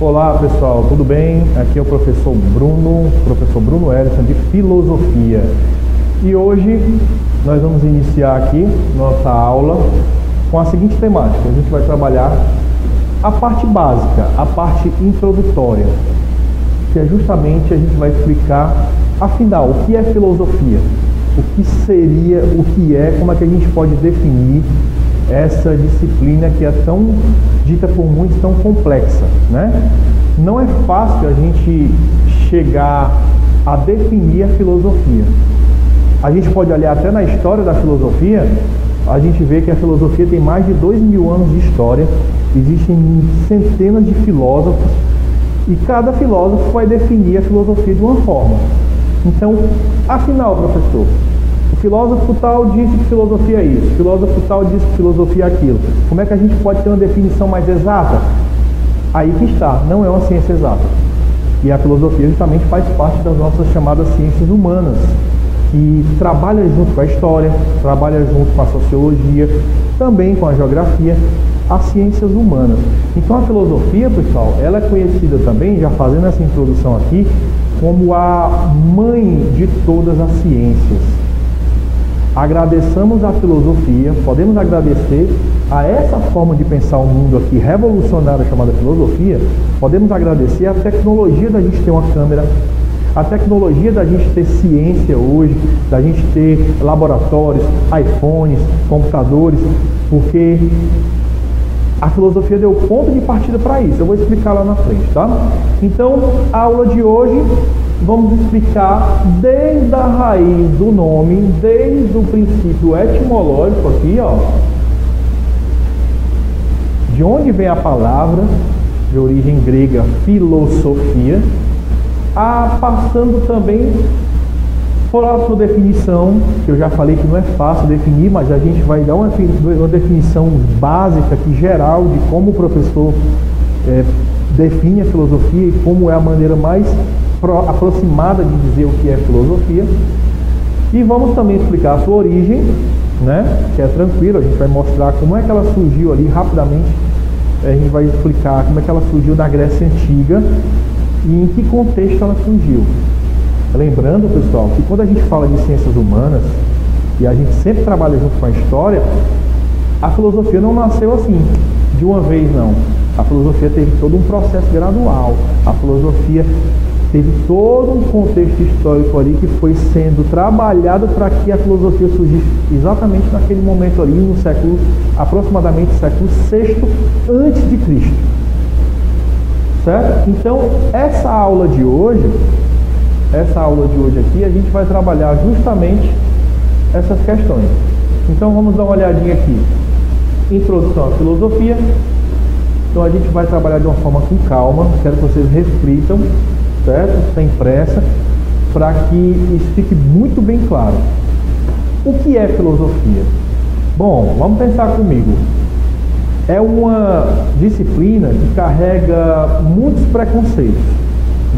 Olá pessoal, tudo bem? Aqui é o professor Bruno Ellison de Filosofia. E hoje nós vamos iniciar aqui nossa aula com a seguinte temática. A gente vai trabalhar a parte básica, a parte introdutória, que é justamente a gente vai explicar, afinal, o que é filosofia, o que seria, o que é, como é que a gente pode definir essa disciplina que é tão, dita por muitos, tão complexa, né? Não é fácil a gente chegar a definir a filosofia. A gente pode olhar até na história da filosofia, a gente vê que a filosofia tem mais de 2000 anos de história, existem centenas de filósofos, e cada filósofo vai definir a filosofia de uma forma. Então, afinal, professor, o filósofo tal disse que filosofia é isso, o filósofo tal disse que filosofia é aquilo. Como é que a gente pode ter uma definição mais exata? Aí que está, não é uma ciência exata. E a filosofia justamente faz parte das nossas chamadas ciências humanas, que trabalha junto com a história, trabalha junto com a sociologia, também com a geografia, as ciências humanas. Então a filosofia, pessoal, ela é conhecida também, já fazendo essa introdução aqui, como a mãe de todas as ciências. Agradeçamos a filosofia, podemos agradecer a essa forma de pensar o mundo aqui revolucionária chamada filosofia, podemos agradecer a tecnologia da gente ter uma câmera, a tecnologia da gente ter ciência hoje, da gente ter laboratórios, iPhones, computadores, porque a filosofia deu ponto de partida para isso. Eu vou explicar lá na frente, tá? Então, a aula de hoje, vamos explicar desde a raiz do nome, desde o princípio etimológico aqui, ó, de onde vem a palavra, de origem grega, filosofia, passando também por a sua definição, que eu já falei que não é fácil definir, mas a gente vai dar uma definição básica, aqui, geral, de como o professor define a filosofia e como é a maneira mais aproximada de dizer o que é filosofia. E vamos também explicar a sua origem, né? Que é tranquilo, a gente vai mostrar como é que ela surgiu ali rapidamente. A gente vai explicar como é que ela surgiu na Grécia Antiga e em que contexto ela surgiu. Lembrando, pessoal, que quando a gente fala de ciências humanas, e a gente sempre trabalha junto com a história, a filosofia não nasceu assim, de uma vez não. A filosofia teve todo um processo gradual, a filosofia teve todo um contexto histórico ali que foi sendo trabalhado para que a filosofia surgisse exatamente naquele momento ali, no século, aproximadamente século VI antes de Cristo. Certo? Então, essa aula de hoje aqui, a gente vai trabalhar justamente essas questões. Então, vamos dar uma olhadinha aqui. Introdução à filosofia. Então, a gente vai trabalhar de uma forma com calma. Quero que vocês reflitam, certo? Sem pressa, para que isso fique muito bem claro. O que é filosofia? Bom, vamos pensar comigo. É uma disciplina que carrega muitos preconceitos.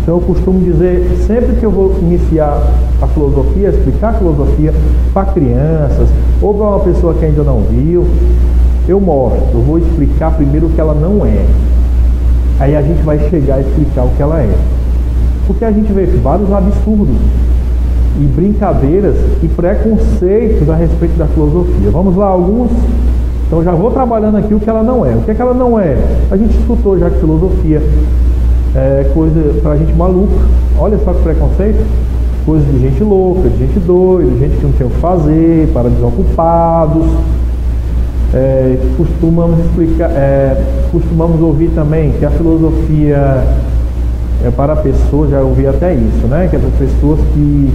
Então eu costumo dizer, sempre que eu vou iniciar a filosofia, explicar a filosofia para crianças, ou para uma pessoa que ainda não viu, eu vou explicar primeiro o que ela não é. Aí a gente vai chegar a explicar o que ela é. Porque a gente vê vários absurdos e brincadeiras e preconceitos a respeito da filosofia. Vamos lá, alguns. Então já vou trabalhando aqui o que ela não é. O que é que ela não é? A gente escutou já que filosofia é coisa pra gente maluca. Olha só que preconceito. Coisa de gente louca, de gente doida, de gente que não tem o que fazer, para desocupados. Costumamos ouvir também que a filosofia é para pessoas, já ouvi até isso, né? Que é para pessoas que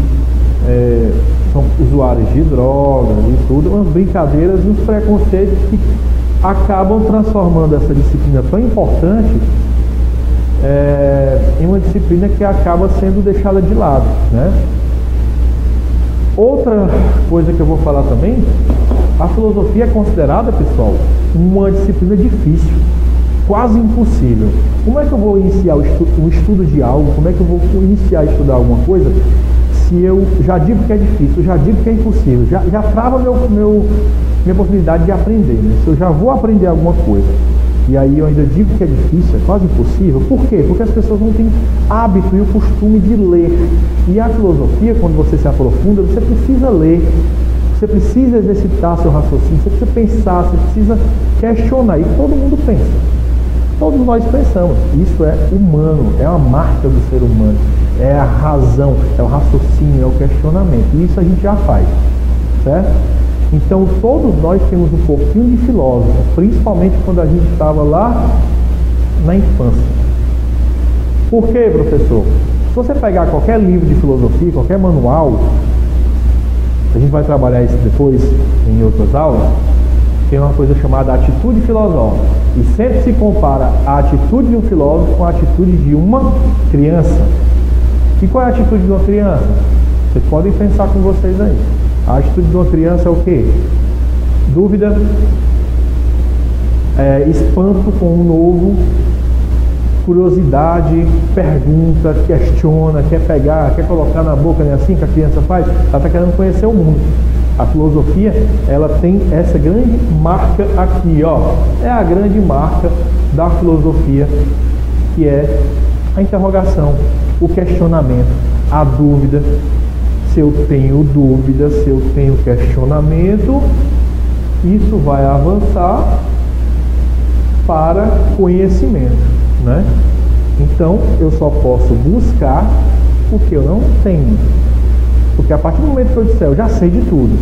são usuários de drogas e tudo, umas brincadeiras e uns preconceitos que acabam transformando essa disciplina tão importante em uma disciplina que acaba sendo deixada de lado, né? Outra coisa que eu vou falar também, a filosofia é considerada, pessoal, uma disciplina difícil, quase impossível. Como é que eu vou iniciar o estudo de algo? Como é que eu vou iniciar a estudar alguma coisa se eu já digo que é difícil, já digo que é impossível, já trava minha possibilidade de aprender, né? Se eu já vou aprender alguma coisa. E aí eu ainda digo que é difícil, é quase impossível. Por quê? Porque as pessoas não têm hábito e o costume de ler. E a filosofia, quando você se aprofunda, você precisa ler. Você precisa exercitar seu raciocínio, você precisa pensar, você precisa questionar. E todo mundo pensa. Todos nós pensamos. Isso é humano, é uma marca do ser humano. É a razão, é o raciocínio, é o questionamento. E isso a gente já faz. Certo? Então todos nós temos um pouquinho de filósofo, principalmente quando a gente estava lá na infância. Por quê, professor? Se você pegar qualquer livro de filosofia, qualquer manual, a gente vai trabalhar isso depois em outras aulas, tem uma coisa chamada atitude filosófica. E sempre se compara a atitude de um filósofo com a atitude de uma criança. E qual é a atitude de uma criança? Vocês podem pensar com vocês aí. A atitude de uma criança é o quê? Dúvida, espanto com o novo, curiosidade, pergunta, questiona, quer pegar, quer colocar na boca, não é assim que a criança faz? Ela está querendo conhecer o mundo. A filosofia, ela tem essa grande marca aqui, ó. É a grande marca da filosofia, que é a interrogação, o questionamento, a dúvida. Se eu tenho dúvida, se eu tenho questionamento, isso vai avançar para conhecimento, né? Então, eu só posso buscar o que eu não tenho. Porque a partir do momento que eu disser, eu já sei de tudo.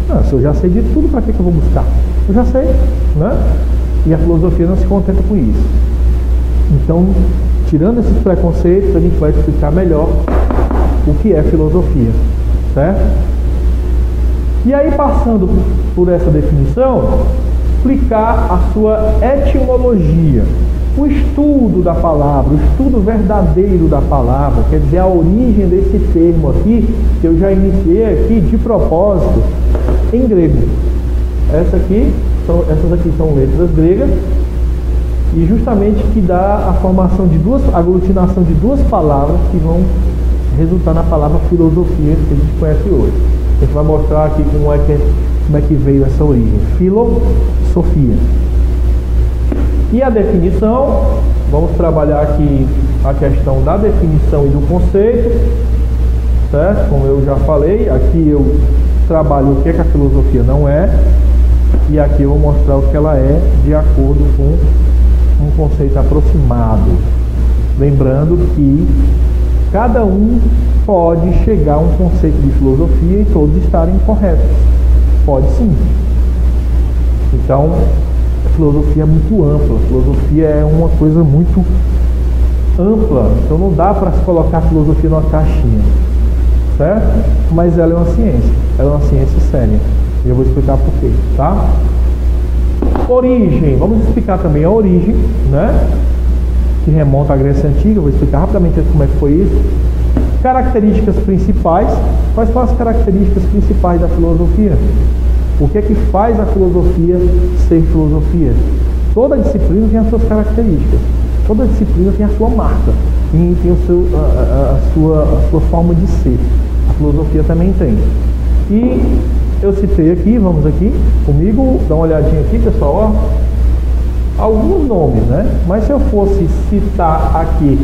Não, se eu já sei de tudo, para que eu vou buscar? Eu já sei, né? E a filosofia não se contenta com isso. Então, tirando esses preconceitos, a gente vai explicar melhor o que é filosofia, certo? E aí, passando por essa definição, explicar a sua etimologia, o estudo da palavra, o estudo verdadeiro da palavra, quer dizer, a origem desse termo aqui, que eu já iniciei aqui de propósito em grego. Essas aqui são letras gregas, e justamente que dá a formação de a aglutinação de duas palavras que vão resultar na palavra filosofia que a gente conhece hoje. A gente vai mostrar aqui como é que veio essa origem. Filosofia. E a definição, vamos trabalhar aqui a questão da definição e do conceito, certo? Como eu já falei, aqui eu trabalho o que a filosofia não é, e aqui eu vou mostrar o que ela é de acordo com um conceito aproximado. Lembrando que cada um pode chegar a um conceito de filosofia e todos estarem corretos. Pode sim. Então, a filosofia é muito ampla. A filosofia é uma coisa muito ampla. Então não dá para se colocar a filosofia numa caixinha. Certo? Mas ela é uma ciência. Ela é uma ciência séria. E eu vou explicar por quê, tá? Origem. Vamos explicar também a origem, né? Que remonta à Grécia Antiga. Eu vou explicar rapidamente como é que foi isso. Características principais. Quais são as características principais da filosofia? O que é que faz a filosofia ser filosofia? Toda disciplina tem as suas características. Toda disciplina tem a sua marca. E tem a sua forma de ser. A filosofia também tem. E eu citei aqui, vamos aqui comigo, dá uma olhadinha aqui, pessoal, ó. Alguns nomes, né? Mas se eu fosse citar aqui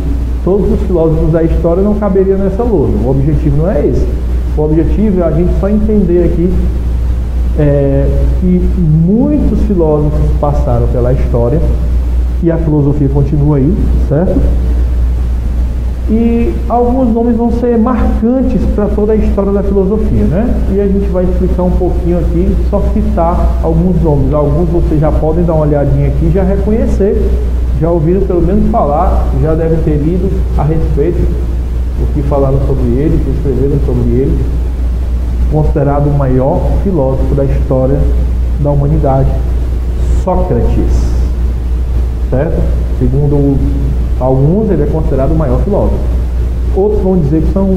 todos os filósofos da história, não caberia nessa lousa. O objetivo não é esse. O objetivo é a gente só entender aqui que muitos filósofos passaram pela história e a filosofia continua aí, certo? E alguns nomes vão ser marcantes para toda a história da filosofia, né? E a gente vai explicar um pouquinho aqui, só citar alguns nomes. Alguns vocês já podem dar uma olhadinha aqui e já reconhecer, já ouviram pelo menos falar, já devem ter lido a respeito, o que falaram sobre ele, o que escreveram sobre ele. Considerado o maior filósofo da história da humanidade, Sócrates, certo? Segundo alguns, ele é considerado o maior filósofo. Outros vão dizer que são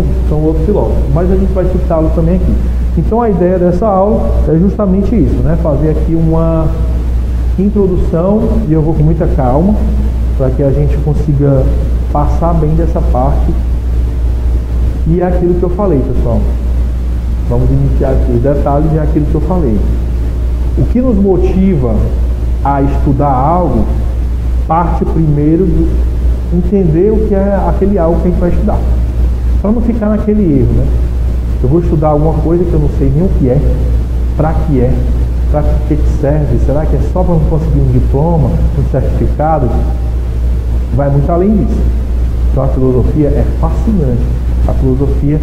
outros filósofos, mas a gente vai citá-lo também aqui. Então a ideia dessa aula é justamente isso, né? Fazer aqui uma introdução, e eu vou com muita calma, para que a gente consiga passar bem dessa parte. E é aquilo que eu falei, pessoal. Vamos iniciar aqui os detalhes e é aquilo que eu falei. O que nos motiva a estudar algo parte primeiro de entender o que é aquele algo que a gente vai estudar. Para não ficar naquele erro, né? Eu vou estudar alguma coisa que eu não sei nem o que é, para que serve, será que é só para conseguir um diploma, um certificado? Vai muito além disso. Então a filosofia é fascinante. A filosofia,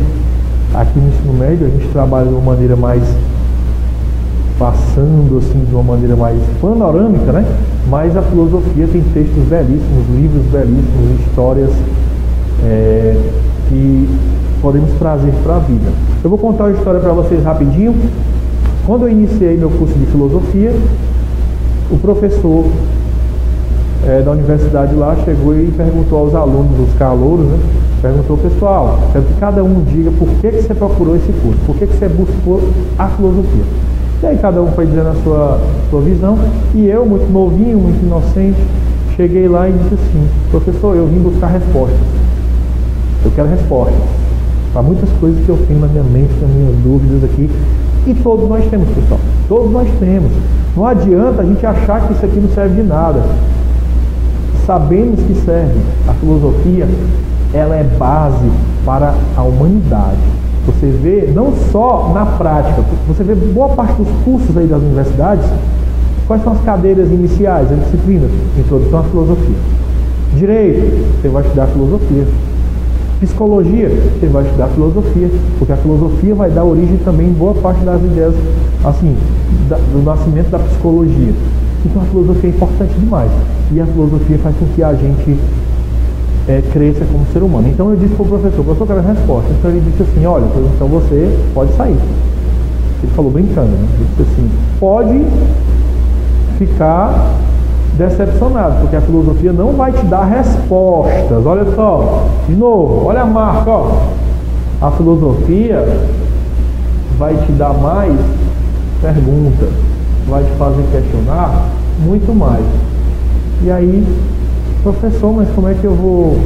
aqui no ensino médio, a gente trabalha de uma maneira mais, passando assim, de uma maneira mais panorâmica, né? Mas a filosofia tem textos belíssimos, livros belíssimos, histórias que podemos trazer para a vida. Eu vou contar uma história para vocês rapidinho. Quando eu iniciei meu curso de filosofia, o professor da universidade lá chegou e perguntou aos alunos, os calouros, né? Perguntou: pessoal, quero que cada um diga por que você procurou esse curso, por que você buscou a filosofia. E aí cada um foi dizendo a sua visão, e eu, muito novinho, muito inocente, cheguei lá e disse assim: professor, eu vim buscar respostas. Eu quero respostas para muitas coisas que eu tenho na minha mente, nas minhas dúvidas aqui. E todos nós temos, pessoal. Todos nós temos. Não adianta a gente achar que isso aqui não serve de nada. Sabemos que serve. A filosofia, ela é base para a humanidade. Você vê, não só na prática, você vê boa parte dos cursos aí das universidades. Quais são as cadeiras iniciais, as disciplinas? Introdução à filosofia. Direito, você vai estudar filosofia. Psicologia, você vai estudar filosofia, porque a filosofia vai dar origem também em boa parte das ideias, assim, do nascimento da psicologia. Então a filosofia é importante demais. E a filosofia faz com que a gente cresça como ser humano. Então eu disse para o professor: eu quero a resposta. Então ele disse assim: olha, então você pode sair. Ele falou brincando, né? Ele disse assim: pode ficar decepcionado, porque a filosofia não vai te dar respostas. Olha só, de novo, olha a marca, ó. A filosofia vai te dar mais perguntas, vai te fazer questionar muito mais. E aí, professor, mas como é que eu vou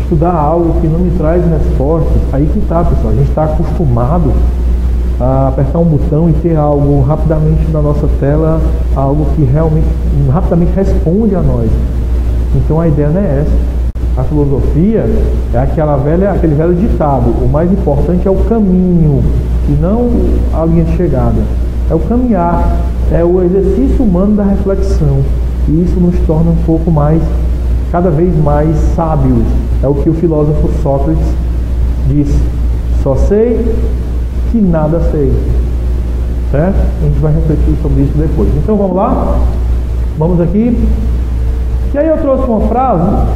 estudar algo que não me traz respostas? Aí que tá, pessoal, a gente está acostumado a apertar um botão e ter algo rapidamente na nossa tela, algo que realmente rapidamente responde a nós. Então a ideia não é essa. A filosofia é aquele velho ditado: o mais importante é o caminho e não a linha de chegada. É o caminhar, é o exercício humano da reflexão. E isso nos torna um pouco mais, cada vez mais sábios. É o que o filósofo Sócrates disse: só sei que nada sei. Certo? A gente vai refletir sobre isso depois. Então vamos lá? Vamos aqui. E aí eu trouxe uma frase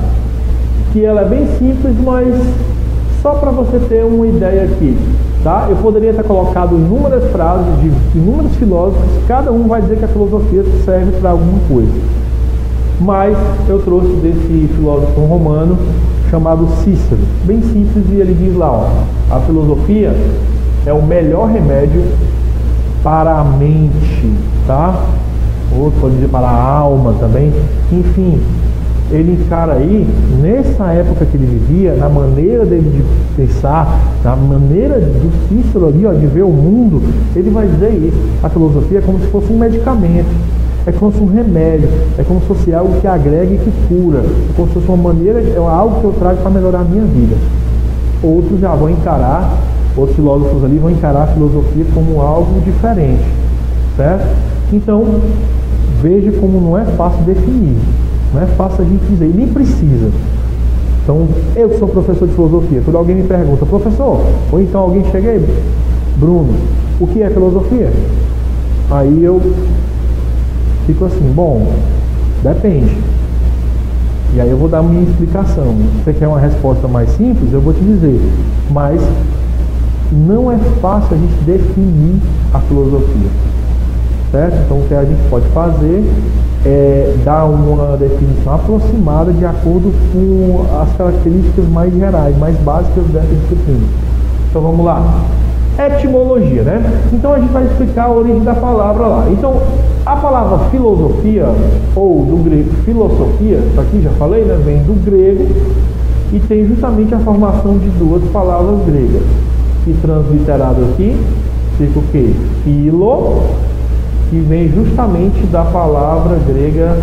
que ela é bem simples, mas só para você ter uma ideia aqui. Tá? Eu poderia ter colocado inúmeras frases de inúmeros filósofos, cada um vai dizer que a filosofia serve para alguma coisa. Mas eu trouxe desse filósofo romano chamado Cícero, bem simples, e ele diz lá: ó, a filosofia é o melhor remédio para a mente, tá? Outro pode dizer para a alma também. Enfim, ele encara aí, nessa época que ele vivia, na maneira dele de pensar, na maneira do Cícero ali, ó, de ver o mundo, ele vai dizer isso. A filosofia é como se fosse um medicamento, é como se fosse um remédio, é como se fosse algo que agrega e que cura, é como se fosse uma maneira, é algo que eu trago para melhorar a minha vida. Outros já vão encarar, outros filósofos ali vão encarar a filosofia como algo diferente, certo? Então, veja como não é fácil definir, não é fácil a gente dizer, e nem precisa. Então, eu que sou professor de filosofia, quando alguém me pergunta: professor, ou então alguém chega aí: Bruno, o que é filosofia? Aí eu fico assim: bom, depende. E aí eu vou dar a minha explicação. Se você quer uma resposta mais simples, eu vou te dizer, mas não é fácil a gente definir a filosofia, certo? Então o que a gente pode fazer é dar uma definição aproximada de acordo com as características mais gerais, mais básicas dessa disciplina. Então vamos lá. Etimologia, né? Então a gente vai explicar a origem da palavra lá. Então a palavra filosofia, ou do grego filosofia, aqui já falei, né? Vem do grego e tem justamente a formação de duas palavras gregas. E transliterado aqui fica o quê? Philo, que vem justamente da palavra grega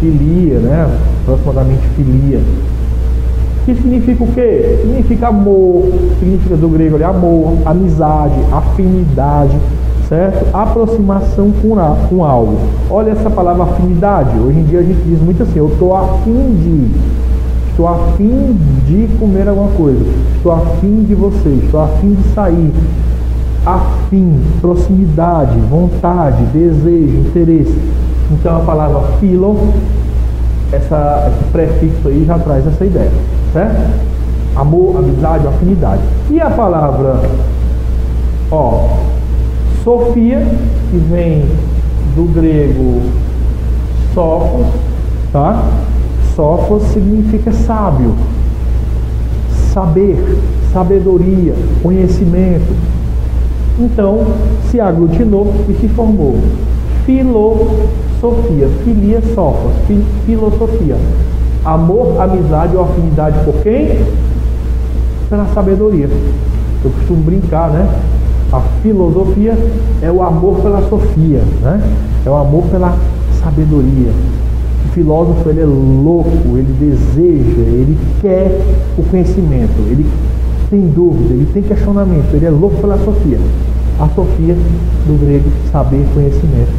filia, né? Aproximadamente filia. Que significa o quê? Significa amor, significa do grego ali, amor, amizade, afinidade, certo? Aproximação com algo. Olha essa palavra afinidade. Hoje em dia a gente diz muito assim, eu estou a fim de comer alguma coisa, estou a fim de você, estou a fim de sair. Afim, proximidade, vontade, desejo, interesse. Então a palavra filo, esse prefixo aí já traz essa ideia, certo? Amor, amizade, afinidade. E a palavra, Sofia, que vem do grego Sophos, tá? Sophos significa sábio, saber, sabedoria, conhecimento. Então, se aglutinou e se formou filosofia, filia sophos, filosofia. Amor, amizade ou afinidade por quem? Pela sabedoria. Eu costumo brincar, né? A filosofia é o amor pela sofia, né? É o amor pela sabedoria. O filósofo, ele é louco, ele deseja, ele quer o conhecimento, ele tem dúvida, ele tem questionamento, ele é louco pela sofia. A sofia, do grego, saber, conhecimento.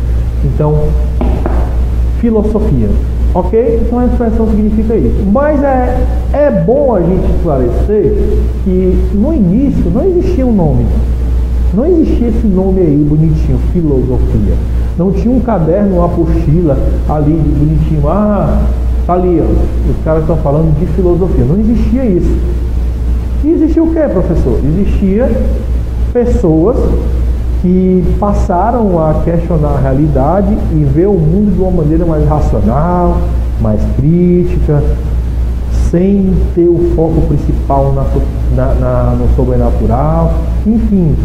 Então, filosofia. Ok? Então a expressão significa isso. Mas é bom a gente esclarecer que no início não existia um nome. Não existia esse nome aí bonitinho, filosofia. Não tinha um caderno, uma apostila ali bonitinho. Ah, tá ali, ó, os caras estão falando de filosofia. Não existia isso. E existia o que, professor? Existia pessoas que passaram a questionar a realidade e ver o mundo de uma maneira mais racional, mais crítica, sem ter o foco principal no sobrenatural. Enfim,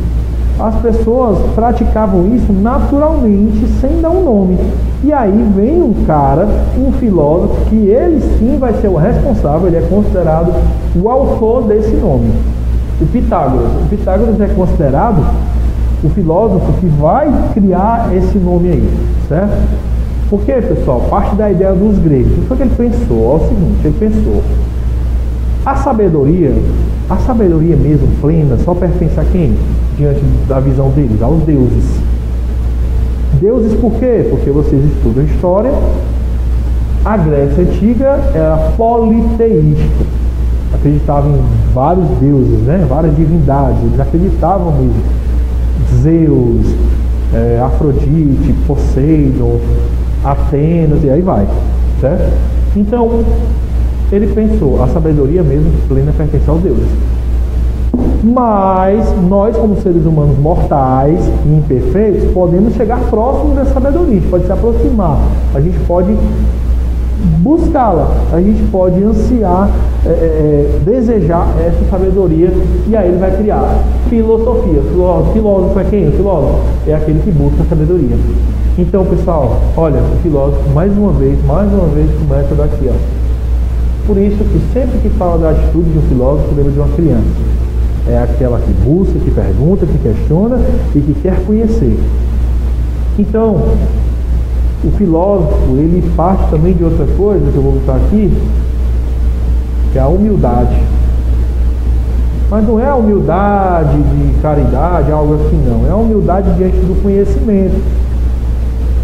as pessoas praticavam isso naturalmente, sem dar um nome. E aí vem um cara, um filósofo, que ele sim vai ser o responsável, ele é considerado o autor desse nome, o Pitágoras. O Pitágoras é considerado o filósofo que vai criar esse nome aí, certo? Porque, pessoal, parte da ideia dos gregos. O que foi que ele pensou? É o seguinte, ele pensou, a sabedoria mesmo plena só pertence a quem? Diante da visão deles, aos deuses. Deuses por quê? Porque vocês estudam história, a Grécia Antiga era politeísta, acreditava em vários deuses, né? Várias divindades, eles acreditavam mesmo. Zeus, Afrodite, Poseidon, Atenas, e aí vai, certo? Então, ele pensou, a sabedoria mesmo plena pertence aos deuses. Mas nós, como seres humanos mortais e imperfeitos, podemos chegar próximo dessa sabedoria, a gente pode se aproximar, a gente pode buscá-la, a gente pode ansiar, desejar essa sabedoria, e aí ele vai criar filosofia. Filósofo é quem? O filósofo é aquele que busca a sabedoria. Então, pessoal, olha, o filósofo mais uma vez começa daqui, ó. Por isso que sempre que fala da atitude de um filósofo, lembra de uma criança. É aquela que busca, que pergunta, que questiona e que quer conhecer. Então, o filósofo, ele parte também de outra coisa, que eu vou botar aqui, que é a humildade. Mas não é a humildade de caridade, algo assim, não. É a humildade diante do conhecimento.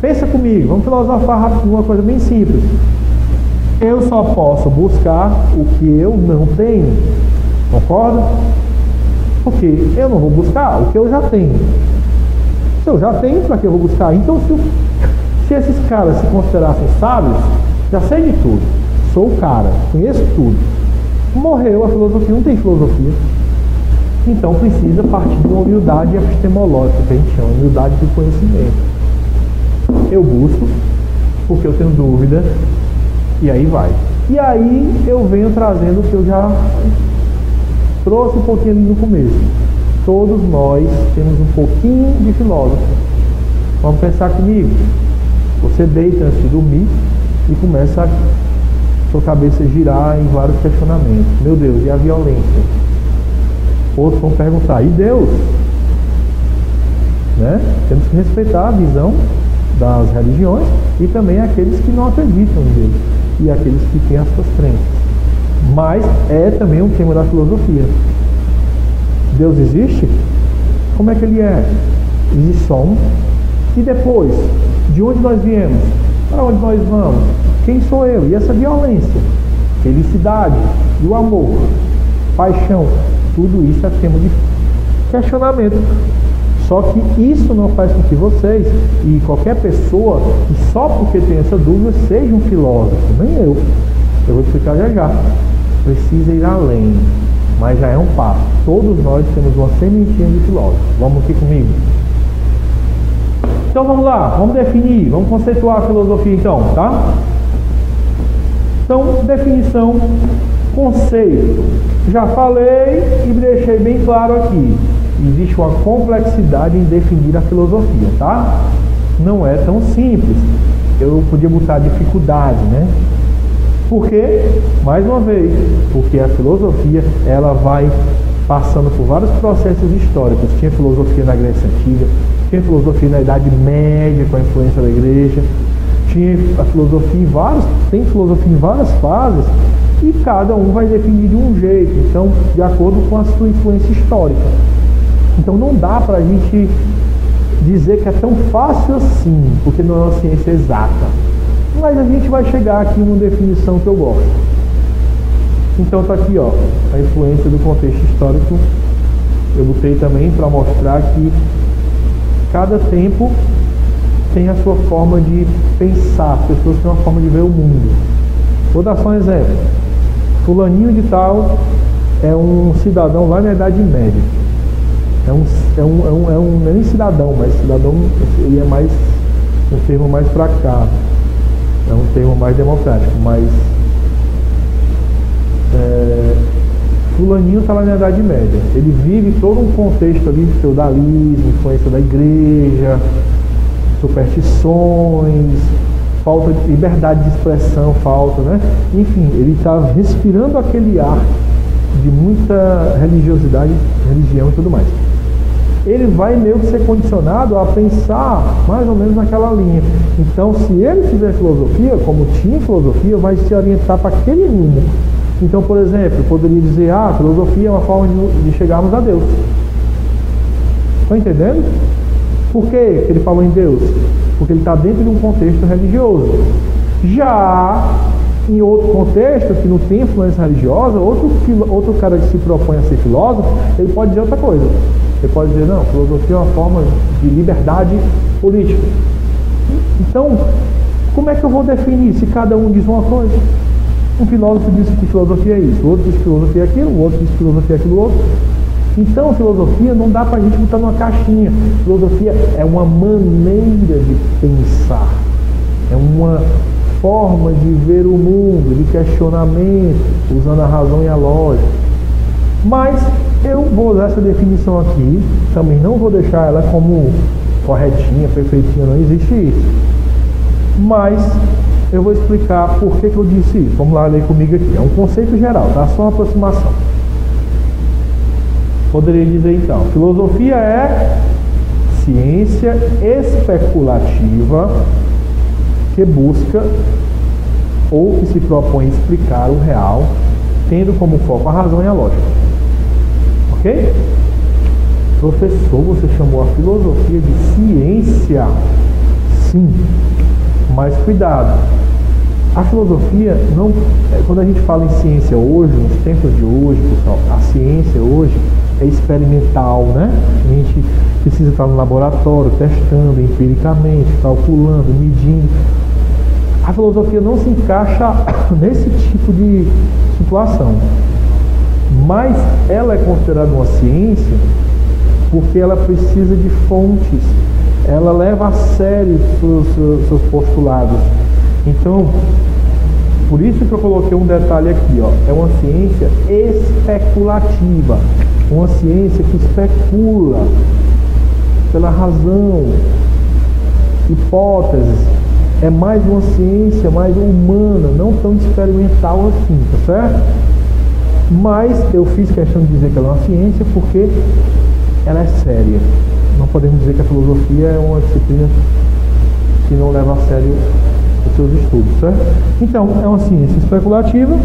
Pensa comigo, vamos filosofar rápido, uma coisa bem simples. Eu só posso buscar o que eu não tenho. Concorda? Porque eu não vou buscar o que eu já tenho. Se eu já tenho, para que eu vou buscar? Então, se esses caras se considerassem sábios, já sei de tudo, sou o cara, conheço tudo. Morreu a filosofia, não tem filosofia. Então precisa partir de uma humildade epistemológica, que a gente chama, humildade do conhecimento. Eu busco, porque eu tenho dúvida, e aí vai. E aí eu venho trazendo o que eu já trouxe um pouquinho ali no começo. Todos nós temos um pouquinho de filósofo. Vamos pensar comigo. Você deita antes de dormir e começa a sua cabeça girar em vários questionamentos. Meu Deus, e a violência? Outros vão perguntar, e Deus? Né? Temos que respeitar a visão das religiões e também aqueles que não acreditam em Deus e aqueles que têm as suas crenças. Mas é também um tema da filosofia. Deus existe? Como é que ele é? Existe só um. E depois, de onde nós viemos? Para onde nós vamos? Quem sou eu? E essa violência, felicidade e o amor, paixão, tudo isso é tema de questionamento. Só que isso não faz com que vocês e qualquer pessoa, que só porque tem essa dúvida, seja um filósofo. Nem eu. Eu vou explicar já já. Precisa ir além, mas já é um passo. Todos nós temos uma sementinha de filósofo. Vamos aqui comigo. Então vamos lá, vamos definir, vamos conceituar a filosofia então, tá? Então, definição, conceito. Já falei e deixei bem claro aqui. Existe uma complexidade em definir a filosofia, tá? Não é tão simples. Eu podia botar dificuldade, né? Por quê? Mais uma vez, porque a filosofia, ela vai passando por vários processos históricos. Tinha filosofia na Grécia Antiga, tinha filosofia na Idade Média, com a influência da igreja, tinha a filosofia tem filosofia em várias fases, e cada um vai definir de um jeito, então, de acordo com a sua influência histórica. Então não dá para a gente dizer que é tão fácil assim, porque não é uma ciência exata. Mas a gente vai chegar aqui numa definição que eu gosto. Então está aqui, ó, a influência do contexto histórico. Eu botei também para mostrar que cada tempo tem a sua forma de pensar, as pessoas têm uma forma de ver o mundo. Vou dar só um exemplo. Fulaninho de tal é um cidadão lá na Idade Média. Não é nem cidadão, mas cidadão ele é mais um termo mais para cá. É um termo mais democrático, mas fulaninho está lá na Idade Média. Ele vive todo um contexto ali de feudalismo, influência da igreja, superstições, falta de liberdade de expressão, né? Enfim, ele está respirando aquele ar de muita religiosidade, religião e tudo mais. Ele vai meio que ser condicionado a pensar mais ou menos naquela linha. Então, se ele fizer filosofia, como tinha filosofia, vai se orientar para aquele rumo. Então, por exemplo, eu poderia dizer, filosofia é uma forma de chegarmos a Deus. Estão entendendo? Por que ele falou em Deus? Porque ele está dentro de um contexto religioso. Já em outro contexto, que não tem influência religiosa, outro cara que se propõe a ser filósofo, ele pode dizer outra coisa. Ele pode dizer, não, filosofia é uma forma de liberdade política. Então, como é que eu vou definir se cada um diz uma coisa? Um filósofo diz que filosofia é isso, o outro diz que filosofia é aquilo, o outro diz que filosofia é aquilo outro. Então, filosofia não dá para a gente botar numa caixinha. Filosofia é uma maneira de pensar, é uma forma de ver o mundo, de questionamento, usando a razão e a lógica. Mas eu vou usar essa definição aqui, também não vou deixar ela como corretinha, perfeitinha, não existe isso. Mas eu vou explicar por que eu disse isso. Vamos lá ler comigo aqui. É um conceito geral, tá? Só uma aproximação. Poderia dizer então, filosofia é ciência especulativa que busca ou que se propõe explicar o real, tendo como foco a razão e a lógica. Ok? Professor, você chamou a filosofia de ciência? Sim, mas cuidado. A filosofia não... Quando a gente fala em ciência hoje, nos tempos de hoje, pessoal, a ciência hoje é experimental, né? A gente precisa estar no laboratório, testando empiricamente, calculando, medindo. A filosofia não se encaixa nesse tipo de situação. Mas ela é considerada uma ciência porque ela precisa de fontes. Ela leva a sério seus postulados. Então, por isso que eu coloquei um detalhe aqui, ó. É uma ciência especulativa. Uma ciência que especula pela razão, hipóteses. É mais uma ciência mais humana, não tão experimental assim, tá certo? Mas eu fiz questão de dizer que ela é uma ciência porque ela é séria. Não podemos dizer que a filosofia é uma disciplina que não leva a sério os seus estudos, certo? Então, é uma ciência especulativa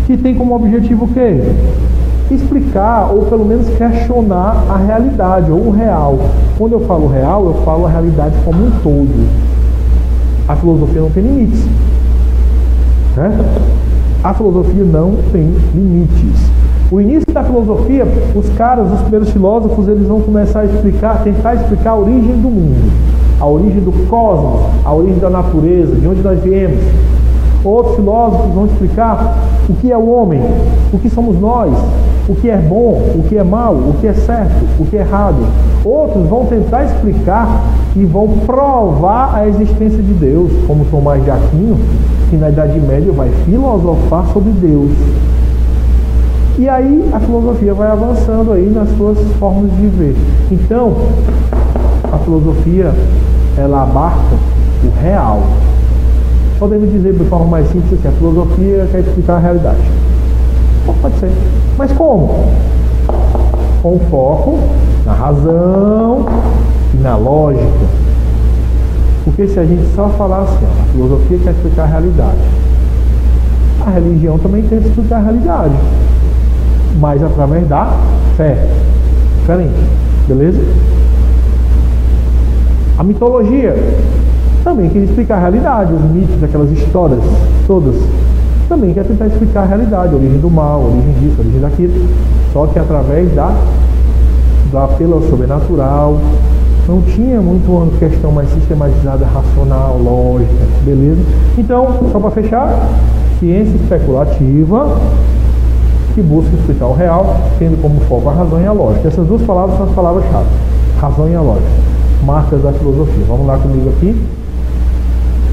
que tem como objetivo o quê? Explicar, ou pelo menos questionar a realidade, ou o real. Quando eu falo real, eu falo a realidade como um todo. A filosofia não tem limites, certo? A filosofia não tem limites. O início da filosofia, os primeiros filósofos, eles vão começar a tentar explicar a origem do mundo, a origem do cosmos, a origem da natureza, de onde nós viemos. Outros filósofos vão explicar o que é o homem, o que somos nós, o que é bom, o que é mal, o que é certo, o que é errado. Outros vão tentar explicar e vão provar a existência de Deus, como Tomás de Aquino, que na Idade Média vai filosofar sobre Deus. E aí a filosofia vai avançando aí nas suas formas de ver. Então, a filosofia, ela abarca o real. Podemos dizer de forma mais simples assim, a filosofia quer explicar a realidade. Pode ser. Mas como? Com foco na razão e na lógica. Porque se a gente só falar assim, a filosofia quer explicar a realidade, a religião também tenta explicar a realidade, mas através da fé. Diferente. Beleza? A mitologia também quer explicar a realidade, os mitos, aquelas histórias todas. Também quer tentar explicar a realidade, a origem do mal, a origem disso, a origem daquilo. Só que através do apelo ao sobrenatural. Não tinha muito uma questão mais sistematizada, racional, lógica, beleza? Então, só para fechar, ciência especulativa que busca explicar o real, tendo como foco a razão e a lógica. Essas duas palavras são as palavras-chave, razão e a lógica, marcas da filosofia. Vamos lá comigo aqui.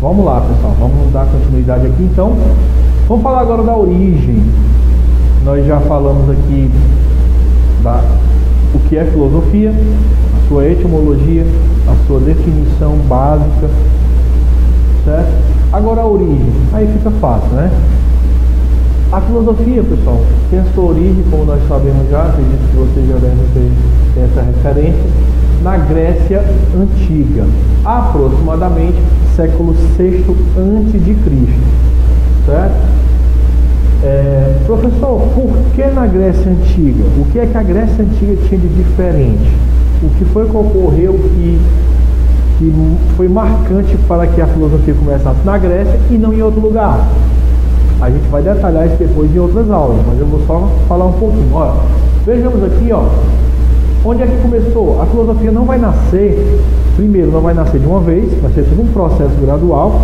Vamos lá, pessoal, vamos dar continuidade aqui. Então, vamos falar agora da origem. Nós já falamos aqui o que é filosofia, a sua etimologia, a sua definição básica, certo? Agora a origem, aí fica fácil, né? A filosofia, pessoal, tem a sua origem, como nós sabemos já, acredito que vocês já devem ter essa referência, na Grécia Antiga, aproximadamente século VI a.C., certo? Professor, por que na Grécia Antiga? O que é que a Grécia Antiga tinha de diferente? O que foi que ocorreu que foi marcante para que a filosofia começasse na Grécia e não em outro lugar? A gente vai detalhar isso depois em outras aulas, mas eu vou só falar um pouquinho. Olha, vejamos aqui, ó, onde é que começou? A filosofia não vai nascer, primeiro não vai nascer de uma vez, vai ser todo um processo gradual,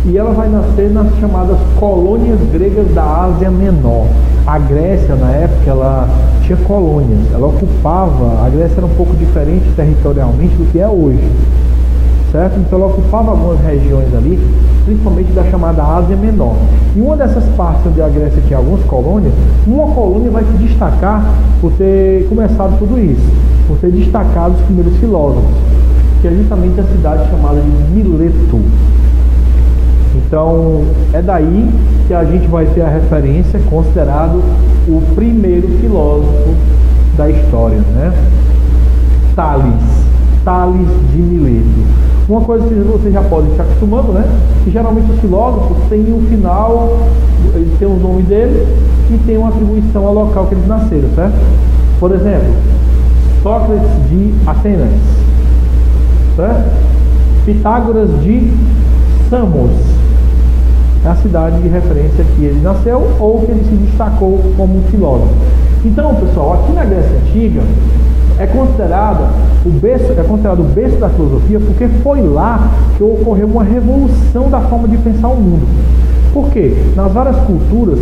e ela vai nascer nas chamadas colônias gregas da Ásia Menor. A Grécia, na época, ela tinha colônias, ela ocupava, a Grécia era um pouco diferente territorialmente do que é hoje, certo? Então ela ocupava algumas regiões ali, principalmente da chamada Ásia Menor. E uma dessas partes onde a Grécia tinha algumas colônias, uma colônia vai se destacar por ter começado tudo isso, por ter destacado os primeiros filósofos, que é justamente a cidade chamada de Mileto. Então, é daí que a gente vai ter a referência, considerado o primeiro filósofo da história, né? Tales de Mileto. Uma coisa que você já pode estar acostumando, né? Que geralmente os filósofos têm um final, eles têm o nome deles e tem uma atribuição ao local que eles nasceram, certo? Por exemplo, Sócrates de Atenas, certo? Pitágoras de Samos, é a cidade de referência que ele nasceu ou que ele se destacou como um filósofo. Então, pessoal, aqui na Grécia Antiga é considerado o berço da filosofia, porque foi lá que ocorreu uma revolução da forma de pensar o mundo. Por quê? Nas várias culturas,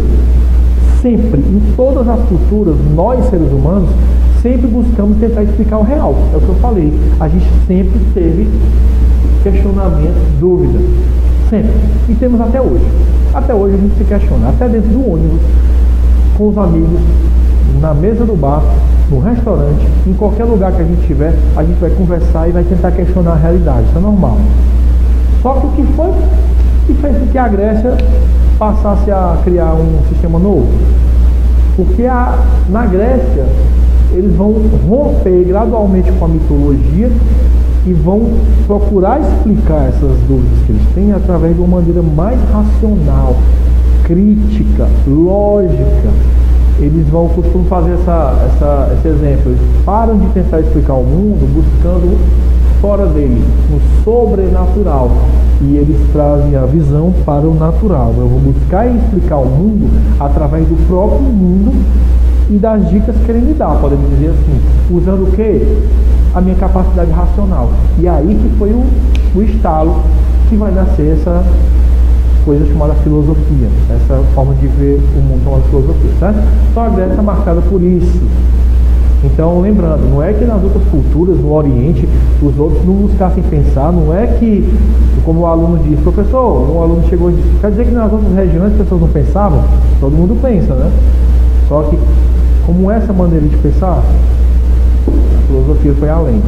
sempre, em todas as culturas, nós seres humanos, sempre buscamos tentar explicar o real. É o que eu falei. A gente sempre teve questionamento, dúvida. Sempre. E temos até hoje. Até hoje a gente se questiona. Até dentro do ônibus, com os amigos, na mesa do bar, no restaurante, em qualquer lugar que a gente estiver, a gente vai conversar e vai tentar questionar a realidade. Isso é normal. Só que o que foi que fez com que a Grécia passasse a criar um sistema novo? Porque na Grécia eles vão romper gradualmente com a mitologia e vão procurar explicar essas dúvidas que eles têm através de uma maneira mais racional, crítica, lógica. Eles costumam fazer esse exemplo. Eles param de tentar explicar o mundo buscando fora dele, no sobrenatural. E eles trazem a visão para o natural. Eu vou buscar e explicar o mundo através do próprio mundo e das dicas que ele me dá, podemos dizer assim. Usando o quê? A minha capacidade racional. E aí que foi o estalo que vai nascer essa coisa chamada filosofia, essa forma de ver o mundo chamada filosofia, certo? Então a Grécia é marcada por isso. Então, lembrando, não é que nas outras culturas, no Oriente, os outros não buscassem pensar, não é que, como o aluno diz, professor, um aluno chegou e disse, quer dizer que nas outras regiões as pessoas não pensavam? Todo mundo pensa, né? Só que, como essa maneira de pensar, a filosofia foi além.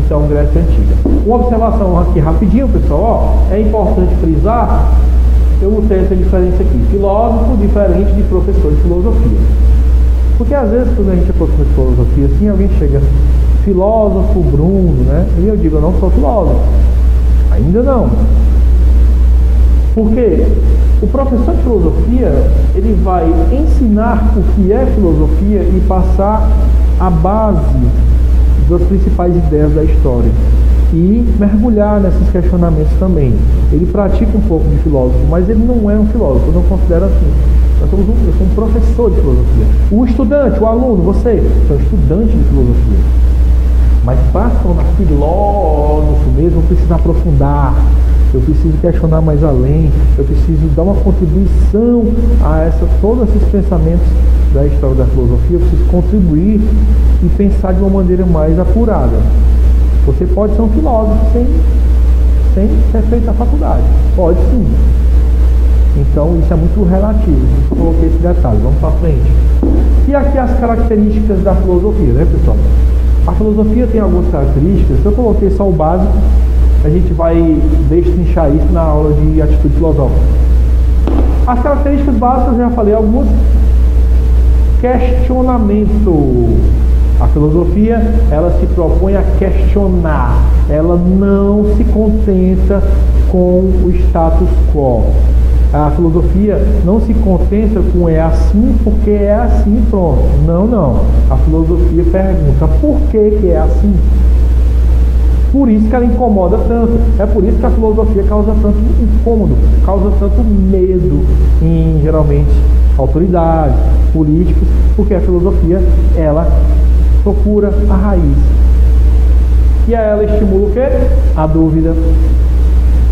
Então, Grécia Antiga. Uma observação aqui rapidinho, pessoal, é importante frisar, eu botei essa diferença aqui, filósofo diferente de professor de filosofia. Porque às vezes quando a gente é professor de filosofia, assim, alguém chega, filósofo Bruno, né? E eu digo, eu não sou filósofo. Ainda não. Porque o professor de filosofia, ele vai ensinar o que é filosofia e passar a base das principais ideias da história. E mergulhar nesses questionamentos também. Ele pratica um pouco de filósofo, mas ele não é um filósofo, eu não considero assim. Eu sou um professor de filosofia. O estudante, o aluno, você, é um estudante de filosofia. Mas para se tornar filósofo mesmo, eu preciso aprofundar, eu preciso questionar mais além, eu preciso dar uma contribuição a todos esses pensamentos da história da filosofia, eu preciso contribuir e pensar de uma maneira mais apurada. Você pode ser um filósofo sem ter feito a faculdade. Pode sim. Então isso é muito relativo. Eu coloquei esse detalhe. Vamos para frente. E aqui as características da filosofia, né, pessoal? A filosofia tem algumas características. Eu coloquei só o básico. A gente vai destrinchar isso na aula de atitude filosófica. As características básicas, eu já falei algumas. Questionamento. A filosofia, ela se propõe a questionar. Ela não se contenta com o status quo. A filosofia não se contenta com é assim porque é assim, pronto. Não, não. A filosofia pergunta por que é assim? Por isso que ela incomoda tanto. É por isso que a filosofia causa tanto incômodo, causa tanto medo em, geralmente, autoridades, políticos, porque a filosofia, ela procura a raiz. E aí ela estimula o quê? A dúvida.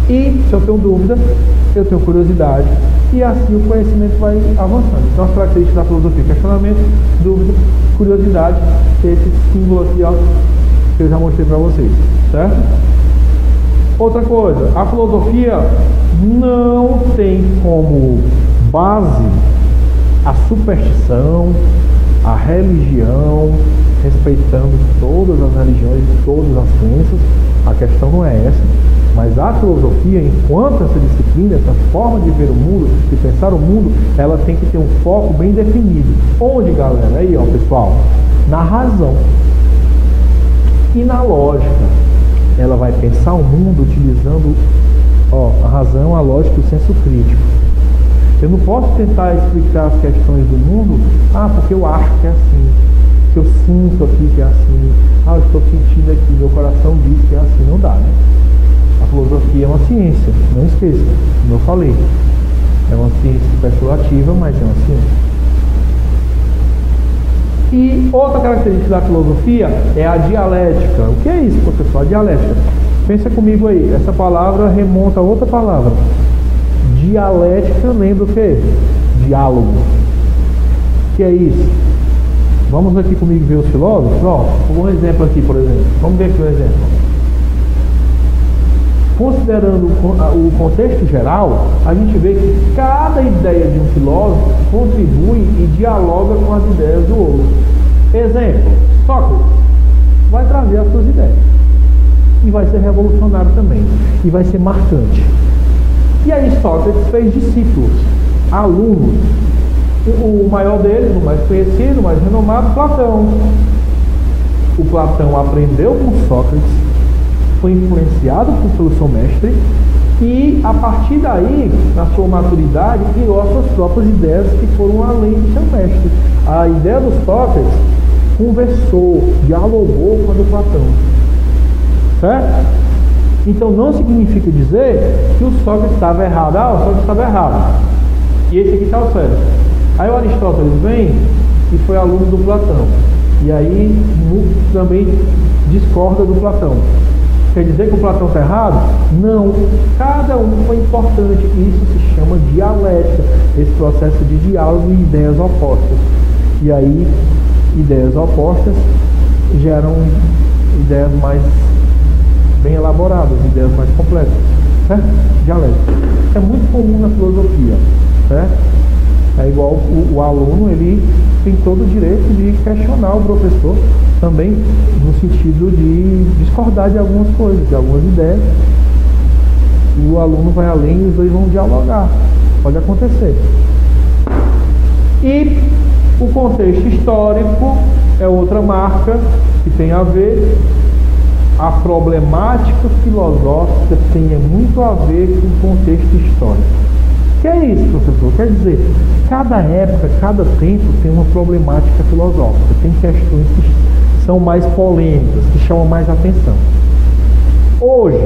E se eu tenho dúvida, eu tenho curiosidade. E assim o conhecimento vai avançando. Então as características da filosofia: questionamento, dúvida, curiosidade. Esse símbolo aqui, ó, que eu já mostrei para vocês. Certo? Outra coisa, a filosofia não tem como base a superstição, a religião, respeitando todas as religiões e todas as crenças. A questão não é essa, mas a filosofia, enquanto essa disciplina, essa forma de ver o mundo, de pensar o mundo, ela tem que ter um foco bem definido. Onde, galera? Aí, ó, pessoal, na razão e na lógica. Ela vai pensar o mundo utilizando, ó, a razão, a lógica e o senso crítico. Eu não posso tentar explicar as questões do mundo, porque eu acho que é assim, que eu sinto aqui que é assim, eu estou sentindo aqui, meu coração diz que é assim. Não dá, né? A filosofia é uma ciência, não esqueça, como eu falei. É uma ciência especulativa, mas é uma ciência. E outra característica da filosofia é a dialética. O que é isso, professor? A dialética. Pensa comigo aí, essa palavra remonta a outra palavra. Dialética lembra o quê? Diálogo. O que é isso? Vamos aqui comigo ver os filósofos? Ó, um exemplo aqui, por exemplo. Vamos ver aqui um exemplo. Considerando o contexto geral, a gente vê que cada ideia de um filósofo contribui e dialoga com as ideias do outro. Exemplo, Sócrates vai trazer as suas ideias. E vai ser revolucionário também. E vai ser marcante. E aí Sócrates fez discípulos, alunos. O maior deles, o mais conhecido, o mais renomado, Platão. O Platão aprendeu com Sócrates, foi influenciado pelo seu mestre e, a partir daí, na sua maturidade, criou as suas próprias ideias que foram além do seu mestre. A ideia dos Sócrates conversou, dialogou com a do Platão. Certo? Então não significa dizer que o Sócrates estava errado. Ah, o Sócrates estava errado. E esse aqui está o certo. Aí o Aristóteles vem e foi aluno do Platão. E aí também discorda do Platão. Quer dizer que o Platão está errado? Não. Cada um foi importante. Isso se chama dialética. Esse processo de diálogo e ideias opostas. E aí, ideias opostas geram ideias mais bem elaboradas, ideias mais completas. Certo? Dialética. É muito comum na filosofia. Certo? É igual o aluno, ele tem todo o direito de questionar o professor, também no sentido de discordar de algumas coisas, de algumas ideias. E o aluno vai além e os dois vão dialogar. Pode acontecer. E o contexto histórico é outra marca que tem a ver. A problemática filosófica tem muito a ver com o contexto histórico. O que é isso, professor? Quer dizer, cada época, cada tempo tem uma problemática filosófica, tem questões que são mais polêmicas, que chamam mais atenção. Hoje,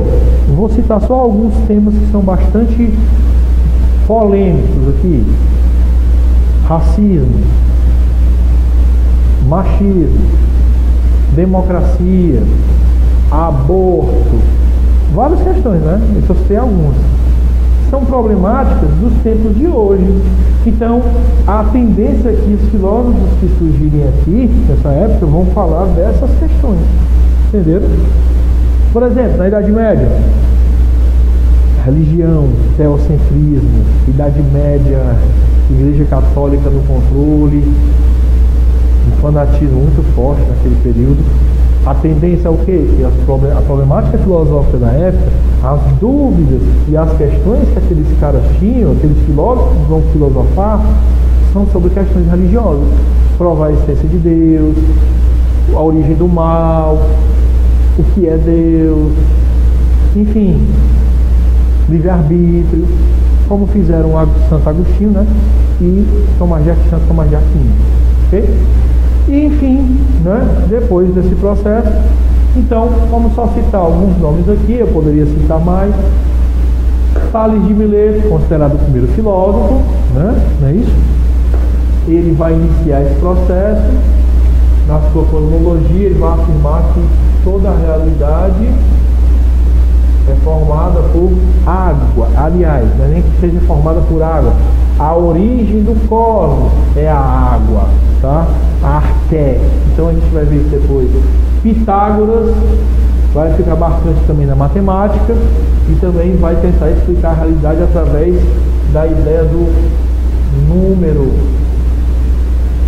vou citar só alguns temas que são bastante polêmicos aqui. Racismo, machismo, democracia, aborto, várias questões, né? Eu citei algumas. São problemáticas dos tempos de hoje. Então, a tendência é que os filósofos que surgirem aqui, nessa época, vão falar dessas questões. Entenderam? Por exemplo, na Idade Média, religião, teocentrismo, Idade Média, Igreja Católica no controle, um fanatismo muito forte naquele período. A tendência é o quê? Que a problemática filosófica da época, as dúvidas e as questões que aqueles caras tinham, aqueles filósofos que vão filosofar, são sobre questões religiosas. Provar a existência de Deus, a origem do mal, o que é Deus, enfim, livre-arbítrio, como fizeram Santo Agostinho, né? E Santo Tomás de Aquino. Ok? E, enfim, né, depois desse processo, então, vamos só citar alguns nomes aqui, eu poderia citar mais. Tales de Mileto, considerado o primeiro filósofo, né, não é isso? Ele vai iniciar esse processo, na sua cosmologia, ele vai afirmar que toda a realidade é formada por água. Aliás, não é nem que seja formada por água. A origem do cosmos é a água, tá? A arqué. Então a gente vai ver isso depois. Pitágoras vai ficar bastante também na matemática e também vai tentar explicar a realidade através da ideia do número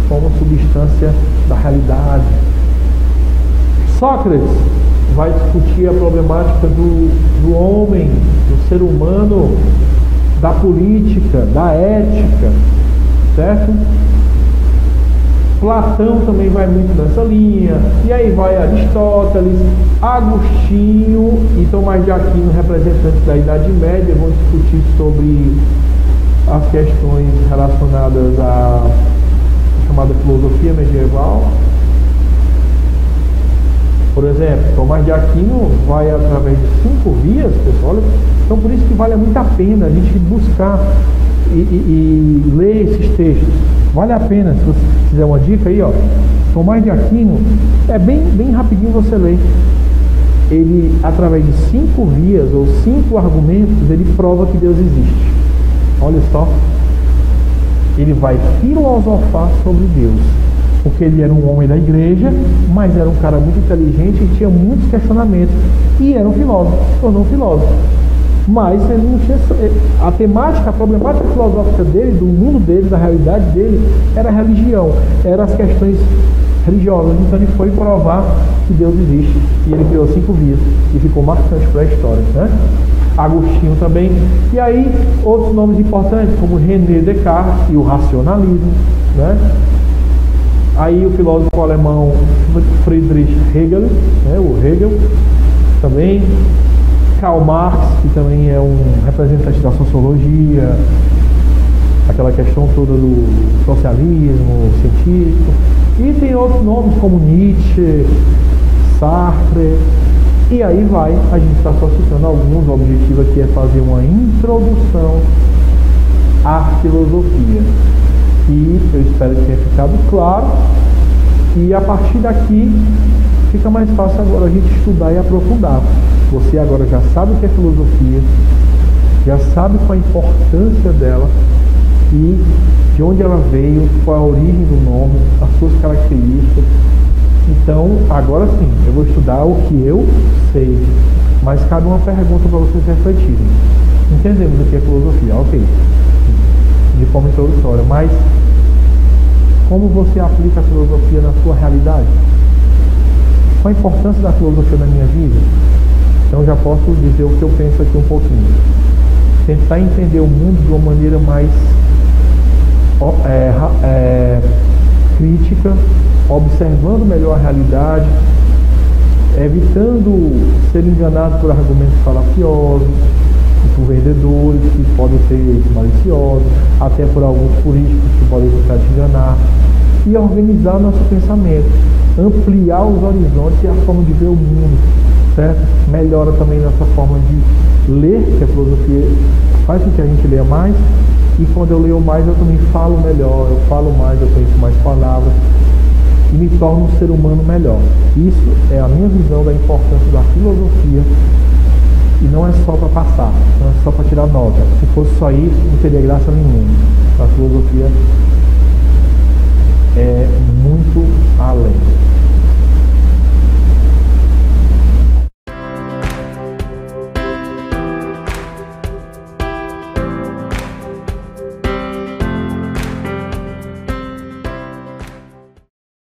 como substância da realidade. Sócrates vai discutir a problemática do homem, do ser humano, da política, da ética, certo? Platão também vai muito nessa linha, e aí vai Aristóteles, Agostinho e Tomás de Aquino, representantes da Idade Média, vão discutir sobre as questões relacionadas à chamada filosofia medieval. Por exemplo, Tomás de Aquino vai através de 5 vias, pessoal. Então por isso que vale muito a pena a gente buscar e ler esses textos. Vale a pena, se você quiser uma dica aí, ó. Tomás de Aquino, é bem rapidinho você ler. Ele, através de 5 vias ou 5 argumentos, ele prova que Deus existe. Olha só. Ele vai filosofar sobre Deus. Porque ele era um homem da igreja, mas era um cara muito inteligente e tinha muitos questionamentos. E era um filósofo, se tornou um filósofo. Mas ele não tinha. A temática, a problemática filosófica dele, do mundo dele, da realidade dele, era a religião, eram as questões religiosas. Então ele foi provar que Deus existe. E ele criou 5 vias e ficou marcante para a história, né? Agostinho também. E aí, outros nomes importantes, como René Descartes e o racionalismo, né? Aí o filósofo alemão Friedrich Hegel, né, o Hegel, também. Karl Marx, que também é um representante da sociologia, aquela questão toda do socialismo científico. E tem outros nomes como Nietzsche, Sartre, e aí vai, a gente está só citando alguns. O objetivo aqui é fazer uma introdução à filosofia. E eu espero que tenha ficado claro. E a partir daqui fica mais fácil agora a gente estudar e aprofundar. Você agora já sabe o que é filosofia, já sabe qual a importância dela e de onde ela veio, qual é a origem do nome, as suas características. Então, agora sim, eu vou estudar o que eu sei, mas cabe uma pergunta para vocês refletirem. Entendemos o que é filosofia, ok, de forma introdutória, mas como você aplica a filosofia na sua realidade? Qual a importância da filosofia na minha vida? Então já posso dizer o que eu penso aqui um pouquinho. Tentar entender o mundo de uma maneira mais crítica, observando melhor a realidade, evitando ser enganado por argumentos falaciosos, por vendedores que podem ser maliciosos, até por alguns políticos que podem tentar te enganar, e organizar nosso pensamento, ampliar os horizontes e a forma de ver o mundo, certo? Melhora também nossa forma de ler, que a filosofia faz com que a gente leia mais, e quando eu leio mais eu também falo melhor, eu falo mais, eu conheço mais palavras, e me torno um ser humano melhor. Isso é a minha visão da importância da filosofia, e não é só para passar, não é só para tirar nota. Se fosse só isso, não teria graça nenhuma. A filosofia é muito